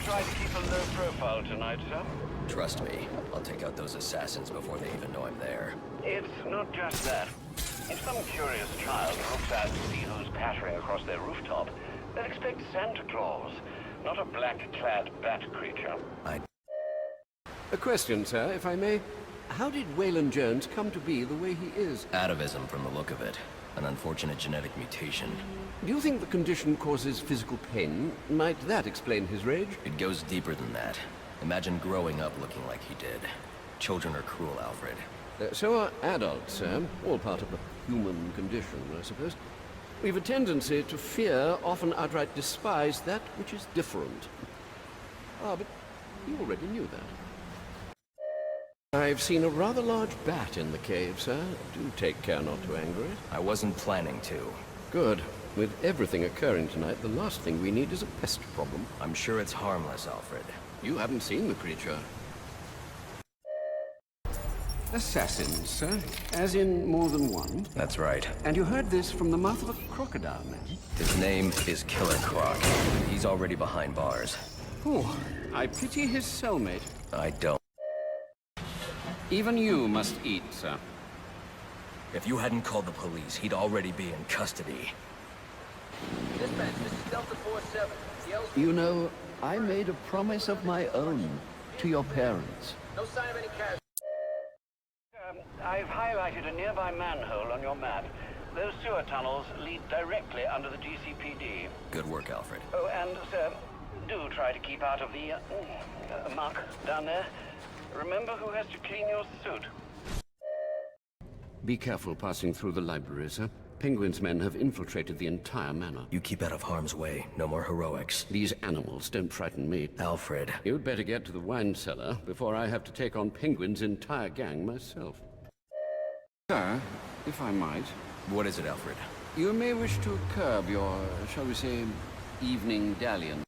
try to keep a low profile tonight, sir? Trust me, I'll take out those assassins before they even know I'm there. It's not just that. If some curious child looks out to see who's pattering across their rooftop, they'll expect Santa Claus, not a black-clad bat creature. A question, sir, if I may. How did Waylon Jones come to be the way he is? Atavism from the look of it. An unfortunate genetic mutation. Do you think the condition causes physical pain? Might that explain his rage? It goes deeper than that. Imagine growing up looking like he did. Children are cruel, Alfred. So are adults, sir. All part of the human condition, I suppose. We've a tendency to fear, often outright despise, that which is different. Ah, but you already knew that. I've seen a rather large bat in the cave, sir. Do take care not to anger it. I wasn't planning to. Good. With everything occurring tonight, the last thing we need is a pest problem. I'm sure it's harmless, Alfred. You haven't seen the creature. Assassins, sir? As in more than one? That's right. And you heard this from the mouth of a crocodile, man? His name is Killer Croc. He's already behind bars. Oh, I pity his cellmate. I don't. Even you must eat, sir. If you hadn't called the police, he'd already be in custody. Dispatch, this is Delta 47. You know, I made a promise of my own to your parents. No sign of any casualties. I've highlighted a nearby manhole on your map. Those sewer tunnels lead directly under the GCPD. Good work, Alfred. Oh, and, sir, do try to keep out of the muck down there. Remember who has to clean your suit. Be careful passing through the library, sir. Penguin's men have infiltrated the entire manor. You keep out of harm's way. No more heroics. These animals don't frighten me. Alfred. You'd better get to the wine cellar before I have to take on Penguin's entire gang myself. Sir, if I might. What is it, Alfred? You may wish to curb your, shall we say, evening dalliance.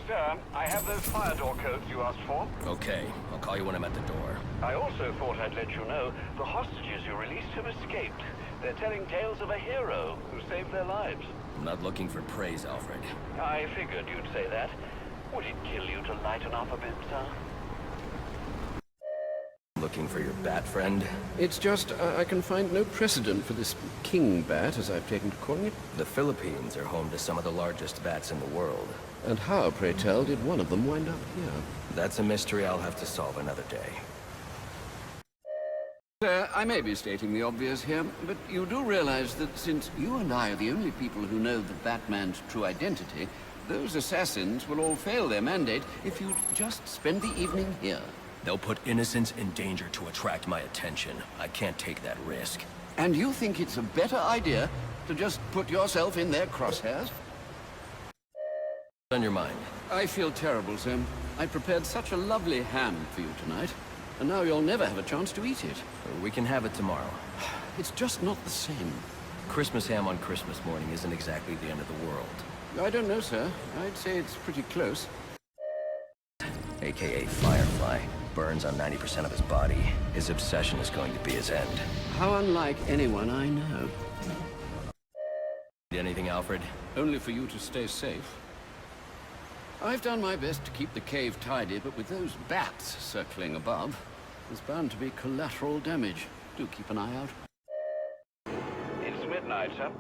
Sir, I have those fire door codes you asked for. Okay, I'll call you when I'm at the door. I also thought I'd let you know the hostages you released have escaped. They're telling tales of a hero who saved their lives. I'm not looking for praise, Alfred. I figured you'd say that. Would it kill you to lighten up a bit, sir? Looking for your bat friend? It's just, I can find no precedent for this king bat, as I've taken to calling it. The Philippines are home to some of the largest bats in the world. And how, pray tell, did one of them wind up here? That's a mystery I'll have to solve another day. Sir, I may be stating the obvious here, but you do realize that since you and I are the only people who know the Batman's true identity, those assassins will all fail their mandate if you'd just spend the evening here. They'll put innocents in danger to attract my attention. I can't take that risk. And you think it's a better idea to just put yourself in their crosshairs? What's on your mind? I feel terrible, sir. I prepared such a lovely ham for you tonight, and now you'll never have a chance to eat it. We can have it tomorrow. It's just not the same. Christmas ham on Christmas morning isn't exactly the end of the world. I don't know, sir. I'd say it's pretty close. AKA Firefly. Burns on 90% of his body. His obsession is going to be his end. How unlike anyone I know. Need anything, Alfred? Only for you to stay safe. I've done my best to keep the cave tidy, but with those bats circling above, there's bound to be collateral damage. Do keep an eye out. It's midnight, sir.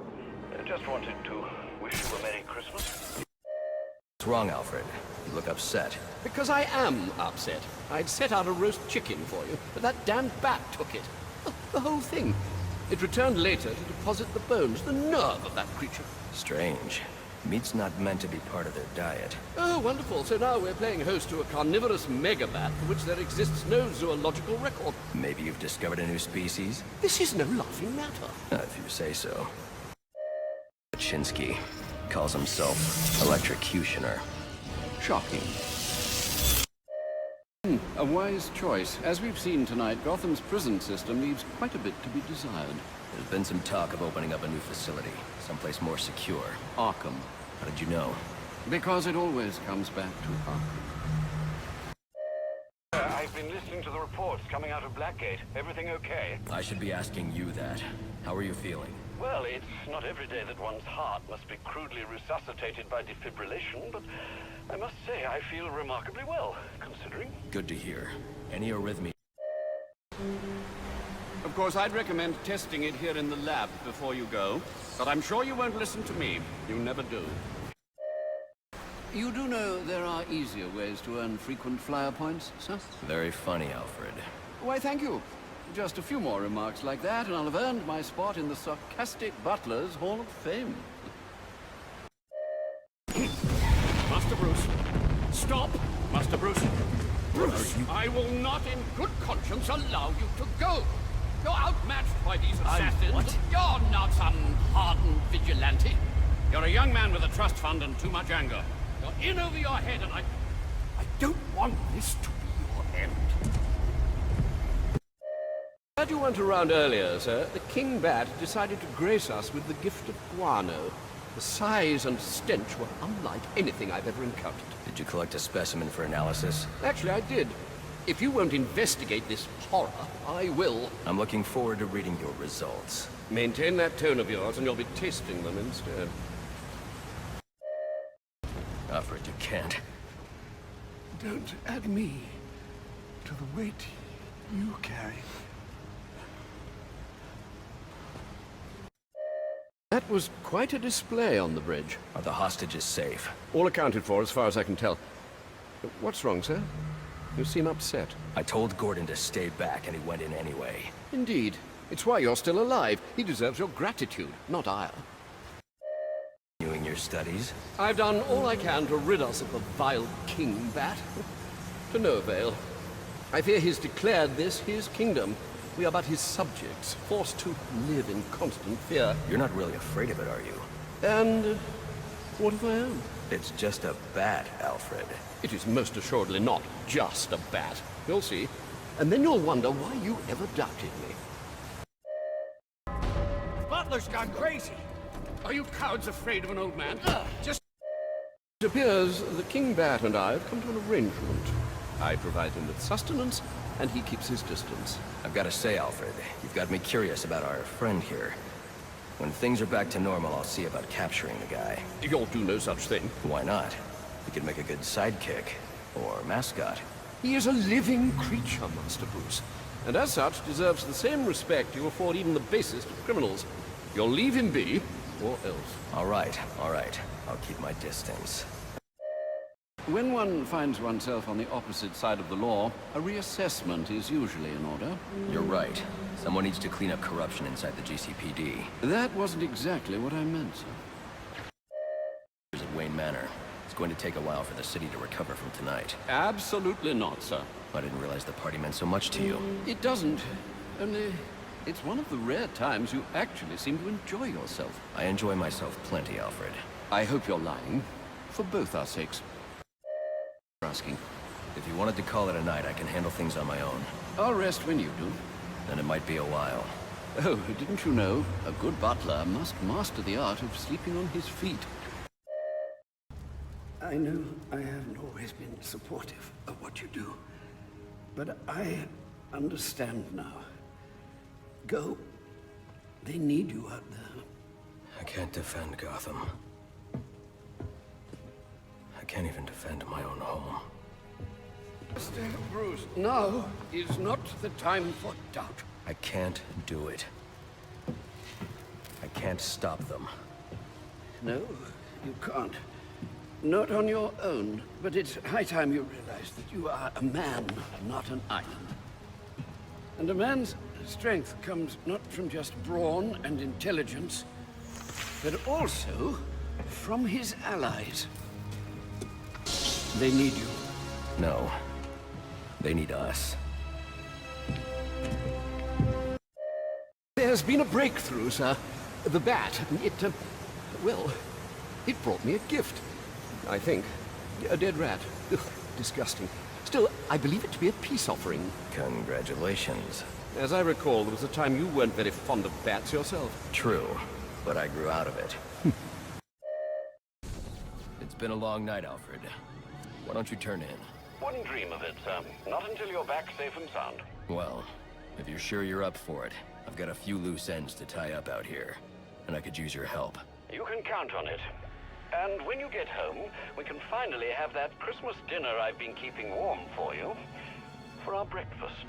Just wanted to wish you a Merry Christmas. What's wrong, Alfred? You look upset. Because I am upset. I'd set out a roast chicken for you, but that damned bat took it. The whole thing. It returned later to deposit the bones. The nerve of that creature. Strange. Meat's not meant to be part of their diet. Oh, wonderful. So now we're playing host to a carnivorous megabat for which there exists no zoological record. Maybe you've discovered a new species? This is no laughing matter. If you say so. Chinsky calls himself Electrocutioner. Shocking. A wise choice. As we've seen tonight, Gotham's prison system leaves quite a bit to be desired. There's been some talk of opening up a new facility, someplace more secure. Arkham. How did you know? Because it always comes back to Arkham. I've been listening to the reports coming out of Blackgate. Everything okay? I should be asking you that. How are you feeling? Well, it's not every day that one's heart must be crudely resuscitated by defibrillation, but I must say I feel remarkably well, considering. Good to hear. Any arrhythmia? Of course, I'd recommend testing it here in the lab before you go, but I'm sure you won't listen to me. You never do. You do know there are easier ways to earn frequent flyer points, sir? Very funny, Alfred. Why, thank you. Just a few more remarks like that, and I'll have earned my spot in the sarcastic Butler's Hall of Fame. Master Bruce. Stop! Master Bruce. Bruce, I will not in good conscience allow you to go. You're outmatched by these assassins. What? You're not some hardened vigilante. You're a young man with a trust fund and too much anger. You're in over your head, and I don't want this to be your end. Glad you weren't around earlier, sir. The King Bat decided to grace us with the gift of guano. The size and stench were unlike anything I've ever encountered. Did you collect a specimen for analysis? Actually, I did. If you won't investigate this horror, I will. I'm looking forward to reading your results. Maintain that tone of yours, and you'll be tasting them instead. Alfred, you can't. Don't add me to the weight you carry. That was quite a display on the bridge. Are the hostages safe? All accounted for, as far as I can tell. What's wrong, sir? You seem upset. I told Gordon to stay back, and he went in anyway. Indeed. It's why you're still alive. He deserves your gratitude, not ire. Doing your studies? I've done all I can to rid us of the vile King Bat. To no avail. I fear he's declared this his kingdom. We are but his subjects, forced to live in constant fear. You're not really afraid of it, are you? And what if I am? It's just a bat, Alfred. It is most assuredly not just a bat. You'll see. And then you'll wonder why you ever doubted me. Butler's gone crazy. Are you cowards afraid of an old man? Just... It appears the King Bat and I have come to an arrangement. I provide him with sustenance, and he keeps his distance. I've got to say, Alfred, you've got me curious about our friend here. When things are back to normal, I'll see about capturing the guy. You'll do no such thing. Why not? He could make a good sidekick, or mascot. He is a living creature, Master Bruce, and as such deserves the same respect you afford even the basest of criminals. You'll leave him be, or else. All right. I'll keep my distance. When one finds oneself on the opposite side of the law, a reassessment is usually in order. You're right. Someone needs to clean up corruption inside the GCPD. That wasn't exactly what I meant, sir. Here's at Wayne Manor. It's going to take a while for the city to recover from tonight. Absolutely not, sir. I didn't realize the party meant so much to you. It doesn't. Only, it's one of the rare times you actually seem to enjoy yourself. I enjoy myself plenty, Alfred. I hope you're lying. For both our sakes. Asking. If you wanted to call it a night, I can handle things on my own. I'll rest when you do. Then it might be a while. Oh, didn't you know? A good butler must master the art of sleeping on his feet. I know I haven't always been supportive of what you do, but I understand now. Go. They need you out there. I can't defend Gotham. I can't even defend my own home. Mr. Bruce, now is not the time for doubt. I can't do it. I can't stop them. No, you can't. Not on your own, but it's high time you realize that you are a man, not an island. And a man's strength comes not from just brawn and intelligence, but also from his allies. They need you. No. They need us. There's been a breakthrough, sir. The bat, well, it brought me a gift. I think. A dead rat. Ugh, disgusting. Still, I believe it to be a peace offering. Congratulations. As I recall, there was a time you weren't very fond of bats yourself. True, but I grew out of it. It's been a long night, Alfred. Why don't you turn in? Wouldn't dream of it, sir. Not until you're back safe and sound. Well, if you're sure you're up for it, I've got a few loose ends to tie up out here, and I could use your help. You can count on it. And when you get home, we can finally have that Christmas dinner I've been keeping warm for you for our breakfast.